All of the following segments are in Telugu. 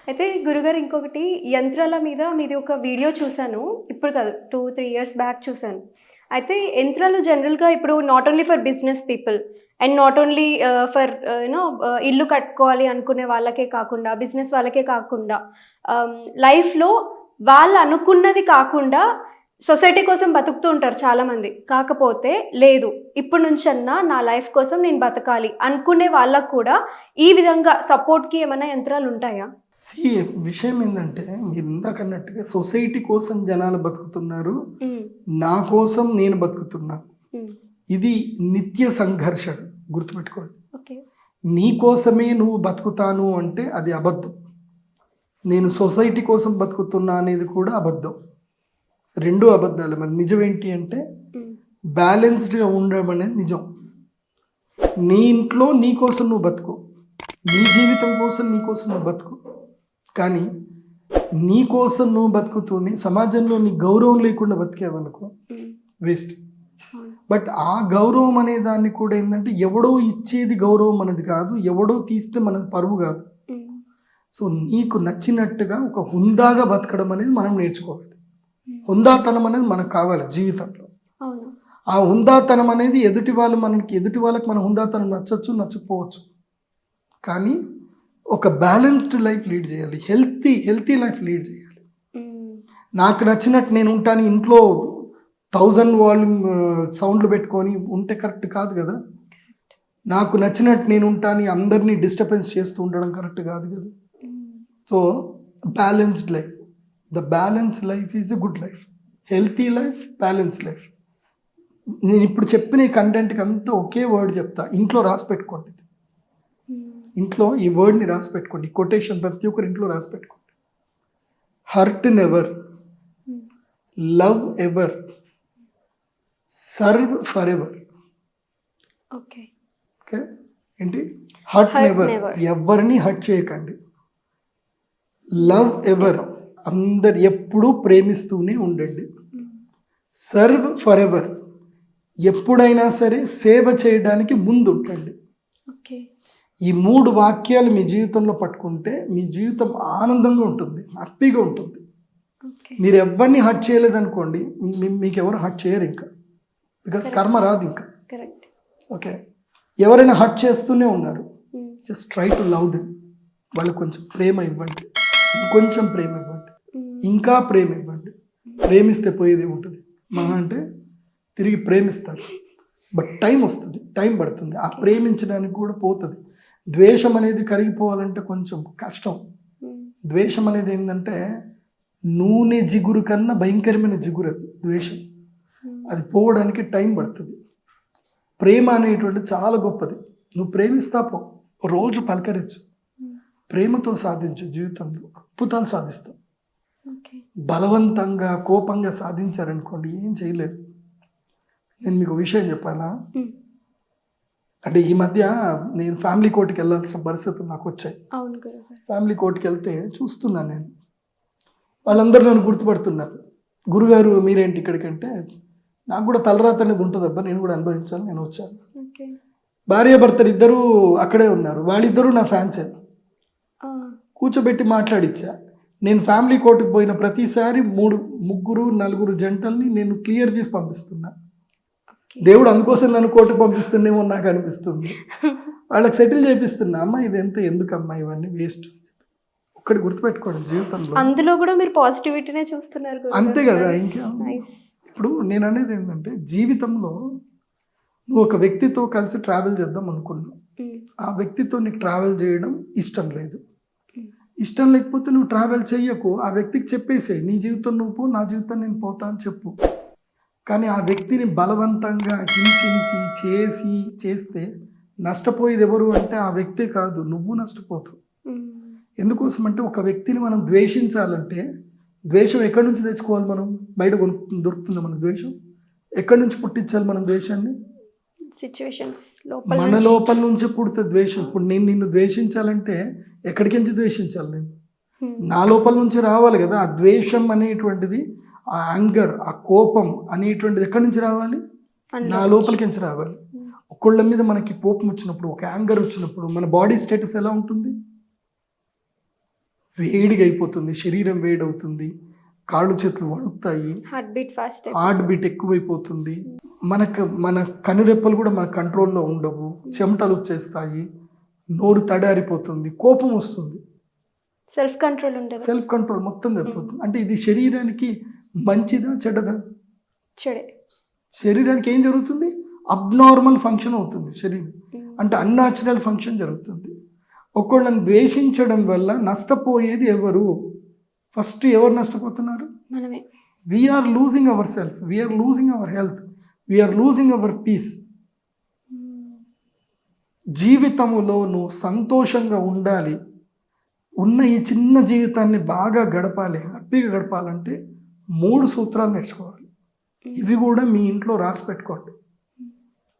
అయితే గురుగారు ఇంకొకటి యంత్రాల మీద మీది ఒక వీడియో చూసాను. ఇప్పుడు కాదు 2, 3 ఇయర్స్ బ్యాక్ చూసాను. అయితే యంత్రాలు జనరల్‌గా ఇప్పుడు not only for business people and not only for ఇల్లు కట్టుకోవాలి అనుకునే వాళ్ళకే కాకుండా, బిజినెస్ వాళ్ళకే కాకుండా లైఫ్‌లో వాళ్ళు అనుకున్నది కాకుండా సొసైటీ కోసం బతుకుతూ ఉంటారు చాలామంది. కాకపోతే లేదు ఇప్పటి నుంచన్నా నా లైఫ్ కోసం నేను బతకాలి అనుకునే వాళ్ళకు కూడా ఈ విధంగా సపోర్ట్‌కి ఏమైనా యంత్రాలు ఉంటాయా? సి విషయం ఏంటంటే మీరు ఇందాక అన్నట్టుగా సొసైటీ కోసం జనాలు బతుకుతున్నారు, నా కోసం నేను బతుకుతున్నా. ఇది నిత్య సంఘర్షణ, గుర్తుపెట్టుకోండి. నీ కోసమే నువ్వు బతుకుతాను అంటే అది అబద్ధం. నేను సొసైటీ కోసం బతుకుతున్నా అనేది కూడా అబద్ధం. రెండు అబద్ధాలు. మరి నిజం ఏంటి అంటే బ్యాలెన్స్డ్గా ఉండడం అనేది నిజం. నీ ఇంట్లో నీ కోసం నువ్వు బతుకు, నీ జీవితం కోసం నీ కోసం నువ్వు బతుకు. కానీ నీ కోసం నువ్వు బతుకుతూనే సమాజంలో నీ గౌరవం లేకుండా బతికేవనుకో వేస్ట్. బట్ ఆ గౌరవం అనే దాన్ని కూడా ఏంటంటే ఎవడో ఇచ్చేది గౌరవం అనేది కాదు, ఎవడో తీస్తే మనది పరువు కాదు. సో నీకు నచ్చినట్టుగా ఒక హుందాగా బతకడం అనేది మనం నేర్చుకోవాలి. హుందాతనం అనేది మనకు కావాలి జీవితంలో. ఆ హుందాతనం అనేది ఎదుటి వాళ్ళకి మన హుందాతనం నచ్చచ్చు, నచ్చకపోవచ్చు. కానీ ఒక బ్యాలెన్స్డ్ లైఫ్ లీడ్ చేయాలి, హెల్తీ లైఫ్ లీడ్ చేయాలి. నాకు నచ్చినట్టు నేను ఉంటాను, ఇంట్లో 1000 వాల్యూమ్ సౌండ్లు పెట్టుకొని ఉంటే కరెక్ట్ కాదు కదా. నాకు నచ్చినట్టు నేను ఉంటాను, అందరినీ డిస్టర్బెన్స్ చేస్తూ ఉండడం కరెక్ట్ కాదు కదా. So balanced life, the balance life is a good life. Healthy life, balance life. నేను ఇప్పుడు చెప్పిన ఈ కంటెంట్కి అంతా ఒకే వర్డ్ చెప్తా, ఇంట్లో రాసి పెట్టుకోండి. ఇంట్లో ఈ వర్డ్ని రాసి పెట్టుకోండి, కొటేషన్ ప్రతి ఒక్కరు ఇంట్లో రాసి పెట్టుకోండి. Hurt never, love ever, serve for ever. Okay, ఏంటి? హర్ట్ నెవర్, ఎవరిని హర్ట్ చేయకండి. లవ్ ఎవర్, అందరు ఎప్పుడూ ప్రేమిస్తూనే ఉండండి. సర్వ్ ఫర్ ఎవర్, ఎప్పుడైనా సరే సేవ చేయడానికి ముందు ఉండండి. ఈ 3 వాక్యాలు మీ జీవితంలో పట్టుకుంటే మీ జీవితం ఆనందంగా ఉంటుంది, హ్యాపీగా ఉంటుంది. మీరు ఎవరిని హర్ట్ చేయలేదనుకోండి, మీకు ఎవరు హర్ట్ చేయరు ఇంకా, బికాస్ కర్మ రాదు ఇంకా. ఓకే, ఎవరైనా హర్ట్ చేస్తూనే ఉన్నారు, just try to love them. వాళ్ళకి కొంచెం ప్రేమ ఇవ్వండి, ఇంకొంచెం ప్రేమ ఇవ్వండి, ఇంకా ప్రేమ ఇవ్వండి. ప్రేమిస్తే పోయేది ఉంటుంది, మహా అంటే తిరిగి ప్రేమిస్తారు. బట్ టైం వస్తుంది, టైం పడుతుంది, ఆ ప్రేమించడానికి కూడా పోతుంది. ద్వేషం అనేది కరిగిపోవాలంటే కొంచెం కష్టం. ద్వేషం అనేది ఏంటంటే నూనె జిగురు కన్నా భయంకరమైన జిగురు అది ద్వేషం. అది పోవడానికి టైం పడుతుంది. ప్రేమ అనేటువంటి చాలా గొప్పది. నువ్వు ప్రేమిస్తా పో, రోజు పలకరించు, ప్రేమతో సాధించు, జీవితంలో అద్భుతాలు సాధిస్తావు. బలవంతంగా కోపంగా సాధించారనుకోండి ఏం చేయలేరు. నేను మీకు విషయం చెప్పాలా, అంటే ఈ మధ్య నేను ఫ్యామిలీ కోర్టుకి వెళ్ళాల్సిన పరిస్థితులు నాకు వచ్చాయి. ఫ్యామిలీ కోర్టుకి వెళ్తే చూస్తున్నాను నేను, వాళ్ళందరూ నన్ను గుర్తుపడుతున్నారు. గురుగారు మీరేంటి ఇక్కడికంటే, నాకు కూడా తలరాత అనేది ఉంటుంది అబ్బా, నేను కూడా అనుభవించాలి, నేను వచ్చాను. భార్యాభర్తలు ఇద్దరు అక్కడే ఉన్నారు, వాళ్ళిద్దరూ నా ఫ్యాన్సే. కూర్చోబెట్టి మాట్లాడిచ్చా. నేను ఫ్యామిలీ కోర్టుకు పోయిన ప్రతిసారి 3, 4 జంటల్ని నేను క్లియర్ చేసి పంపిస్తున్నా. దేవుడు అందుకోసం నన్ను కోర్టుకు పంపిస్తుందేమో నాకు అనిపిస్తుంది. వాళ్ళకి సెటిల్ చేపిస్తున్నా. అమ్మ ఇదంతా ఎందుకమ్మా, ఇవన్నీ వేస్ట్. ఒక్కటి గుర్తుపెట్టుకోండి జీవితంలో, అందులో కూడా మీరు పాజిటివిటీనే చూస్తున్నారు అంతే కదా. ఇంకా ఇప్పుడు నేను అనేది ఏంటంటే, జీవితంలో నువ్వు ఒక వ్యక్తితో కలిసి ట్రావెల్ చేద్దాం అనుకున్నావు, ఆ వ్యక్తితో నీకు ట్రావెల్ చేయడం ఇష్టం లేదు. ఇష్టం లేకపోతే నువ్వు ట్రావెల్ చెయ్యకు, ఆ వ్యక్తికి చెప్పేసేయి నీ జీవితం నువ్వు పో, నా జీవితం నేను పోతా అని చెప్పు. కానీ ఆ వ్యక్తిని బలవంతంగా హింసించి చేస్తే నష్టపోయేది ఎవరు అంటే ఆ వ్యక్తే కాదు, నువ్వు నష్టపోతావు. ఎందుకోసం అంటే ఒక వ్యక్తిని మనం ద్వేషించాలంటే ద్వేషం ఎక్కడి నుంచి తెచ్చుకోవాలి? మనం బయట దొరుకుతుందా మన ద్వేషం? ఎక్కడి నుంచి పుట్టించాలి మనం ద్వేషాన్ని? మన లోపల నుంచి పుడితే ద్వేషం. ఇప్పుడు నేను నిన్ను ద్వేషించాలంటే ఎక్కడికి నుంచి ద్వేషించాలి? నేను నా లోపల నుంచి రావాలి కదా. ఆ ద్వేషం అనేటువంటిది, ఆ యాంగర్, ఆ కోపం అనేటువంటిది ఎక్కడి నుంచి రావాలి? నా లోపలికి నుంచి రావాలి. ఒకళ్ళ మీద మనకి కోపం వచ్చినప్పుడు, ఒక యాంగర్ వచ్చినప్పుడు మన బాడీ స్టేటస్ ఎలా ఉంటుంది? వేడిగా అయిపోతుంది, శరీరం వేడవుతుంది, కాళ్ళు చేతులు వణుకుతాయి, heart beat fast heart beat ఎక్కువైపోతుంది, మన కనురెప్పలు కూడా మన కంట్రోల్లో ఉండవు, చెమటలు వచ్చేస్తాయి, నోరు తడారిపోతుంది, కోపం వస్తుంది, సెల్ఫ్ కంట్రోల్ ఉంటుంది. సెల్ఫ్ కంట్రోల్ మొత్తం తగ్గిపోతుంది. అంటే ఇది శరీరానికి మంచిదా చెడ్డదా? చెడే. శరీరానికి ఏం జరుగుతుంది? అబ్నార్మల్ ఫంక్షన్ అవుతుంది శరీరం, అంటే అన్యాచురల్ ఫంక్షన్ జరుగుతుంది. ఒకళ్ళని ద్వేషించడం వల్ల నష్టపోయేది ఎవరు? ఫస్ట్ ఎవరు నష్టపోతున్నారు? మనమే. We are losing our self, we are losing our health, we are losing our peace. జీవితంలో నువ్వు సంతోషంగా ఉండాలి, ఉన్న ఈ చిన్న జీవితాన్ని బాగా గడపాలి, హ్యాపీగా గడపాలంటే 3 సూత్రాలు నేర్చుకోవాలి. ఇవి కూడా మీ ఇంట్లో రాసి పెట్టుకోండి.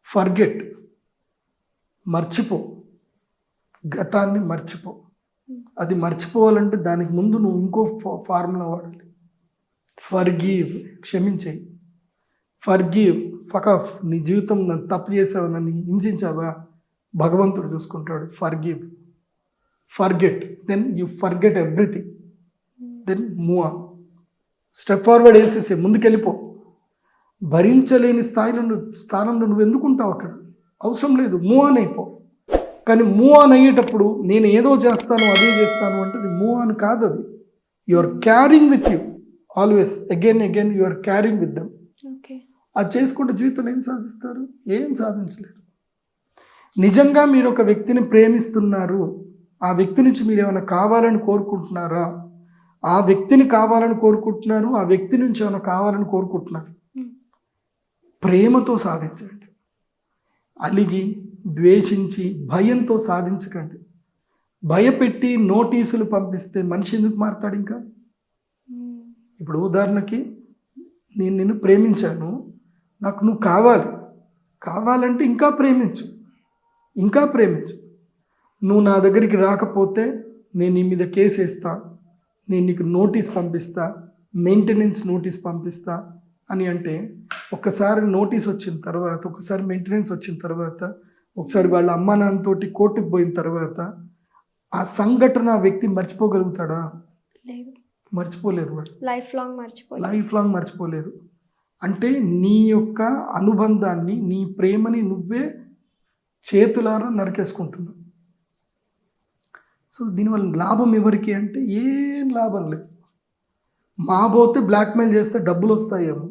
ఫర్గెట్, మర్చిపో, గతాన్ని మర్చిపో. అది మర్చిపోవాలంటే దానికి ముందు నువ్వు ఇంకో ఫార్ములా వాడాలి. ఫర్గివ్, క్షమించేయి. ఫర్గివ్, ఫకఫ్, నీ జీవితం నన్ను తప్పు చేసావు, నన్ను హింసించావా, భగవంతుడు చూసుకుంటాడు. Forgive, forget, then you forget everything, then move on. Step forward వేసేసే, ముందుకెళ్ళిపో. భరించలేని స్థానంలో నువ్వు ఎందుకుంటావు అక్కడ? అవసరం లేదు, మూవ్ ఆన్ అయిపో. కానీ మూవ్ ఆన్ అయ్యేటప్పుడు నేను ఏదో చేస్తాను, అదే చేస్తాను అంటే అది మూవ్ ఆన్ కాదు. అది you are carrying with you always, again you are carrying with them. అది చేసుకుంటే జీవితంలో ఏం సాధిస్తారు? ఏం సాధించలేరు. నిజంగా మీరు ఒక వ్యక్తిని ప్రేమిస్తున్నారు, ఆ వ్యక్తి నుంచి మీరు ఏమైనా కావాలని కోరుకుంటున్నారా? ఆ వ్యక్తిని కావాలని కోరుకుంటున్నారు, ఆ వ్యక్తి నుంచి ఏమైనా కావాలని కోరుకుంటున్నారు. ప్రేమతో సాధించండి. అలిగి, ద్వేషించి, భయంతో సాధించకండి. భయపెట్టి నోటీసులు పంపిస్తే మనిషి ఎందుకు మారుతాడు? ఇంకా ఇప్పుడు ఉదాహరణకి నేను నిన్ను ప్రేమించాను, నాకు నువ్వు కావాలంటే ఇంకా ప్రేమించు. నువ్వు నా దగ్గరికి రాకపోతే నేను నీ మీద కేసు వేస్తా, నేను నీకు నోటీస్ పంపిస్తా, మెయింటెనెన్స్ నోటీస్ పంపిస్తా అని అంటే, ఒకసారి నోటీస్ వచ్చిన తర్వాత, ఒకసారి మెయింటెనెన్స్ వచ్చిన తర్వాత, ఒకసారి వాళ్ళ అమ్మా నాన్నతోటి కోర్టుకు పోయిన తర్వాత ఆ సంఘటన ఆ వ్యక్తి మర్చిపోగలుగుతాడా? మర్చిపోలేరు. వాడు లైఫ్ లాంగ్ మర్చిపోలేరు. అంటే నీ యొక్క అనుబంధాన్ని, నీ ప్రేమని నువ్వే చేతులారా నరికేసుకుంటున్నావు. సో దీనివల్ల లాభం ఎవరికి అంటే ఏం లాభం లేదు. మా పోతే బ్లాక్మెయిల్ చేస్తే డబ్బులు వస్తాయేమో,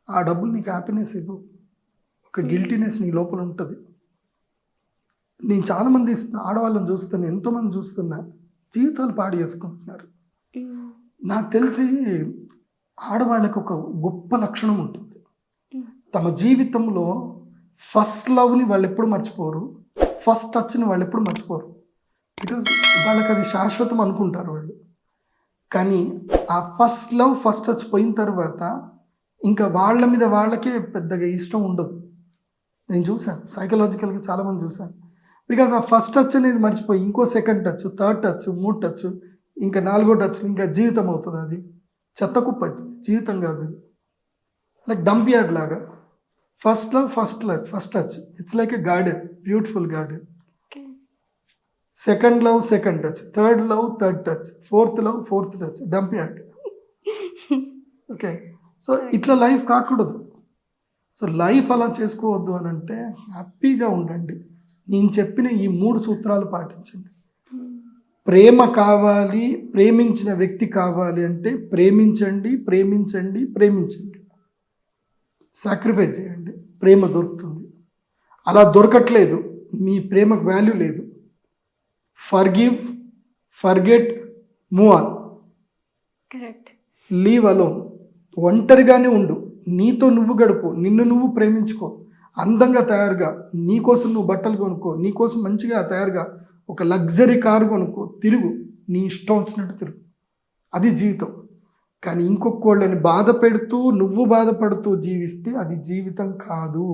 ఆ డబ్బులు నీకు హ్యాపీనెస్ ఇవ్వవు, ఒక గిల్టీనెస్ నీ లోపల ఉంటుంది. నేను చాలామంది ఆడవాళ్ళని చూస్తున్నా, ఎంతోమంది చూస్తున్నా, జీవితాలు పాడు చేసుకుంటున్నారు. నాకు తెలిసి ఆడవాళ్ళకి ఒక గొప్ప లక్షణం ఉంటుంది. తమ జీవితంలో ఫస్ట్ లవ్ని వాళ్ళు ఎప్పుడు మర్చిపోరు, ఫస్ట్ టచ్ని వాళ్ళు ఎప్పుడు మర్చిపోరు. బికాజ్ వాళ్ళకి అది శాశ్వతం అనుకుంటారు వాళ్ళు. కానీ ఆ ఫస్ట్ లవ్, ఫస్ట్ టచ్ పోయిన తర్వాత ఇంకా వాళ్ళ మీద వాళ్ళకే పెద్దగా ఇష్టం ఉండదు. నేను చూశాను, సైకలాజికల్గా చాలామంది చూశాను. బికాజ్ ఆ ఫస్ట్ టచ్ అనేది మర్చిపోయి ఇంకో second touch, third touch, 3 touch, ఇంకా 4వ టచ్, ఇంకా జీవితం అవుతుంది. అది చెత్త కుప్ప అవుతుంది, జీవితం కాదు. అది లైక్ డంప్ యార్డ్ లాగా. First love, first touch, it's like a garden, beautiful garden. Second love, second touch, third love, third touch, fourth love, fourth touch, dump yard. Okay, so ఇట్లా లైఫ్ కాకూడదు. సో లైఫ్ అలా చేసుకోవద్దు అని అంటే హ్యాపీగా ఉండండి. నేను చెప్పిన ఈ 3 సూత్రాలు పాటించండి. ప్రేమ కావాలి, ప్రేమించిన వ్యక్తి కావాలి అంటే ప్రేమించండి. సాక్రిఫైస్ చేయండి, ప్రేమ దొరుకుతుంది. అలా దొరకట్లేదు, మీ ప్రేమకు వాల్యూ లేదు. Forgive, forget, move on, leave alone. ఒంటరిగానే ఉండు, నీతో నువ్వు గడుపు, నిన్ను నువ్వు ప్రేమించుకో, అందంగా తయారుగా, నీకోసం నువ్వు బట్టలు కొనుక్కో, నీకోసం మంచిగా తయారుగా ఒక లగ్జరీ కారు కొనుక్కో, తిరుగు, నీ ఇష్టం వచ్చినట్టు తిరుగు. అది జీవితం. కానీ ఇంకొకళ్ళని బాధ పెడుతూ నువ్వు బాధపడుతూ జీవిస్తే అది జీవితం కాదు.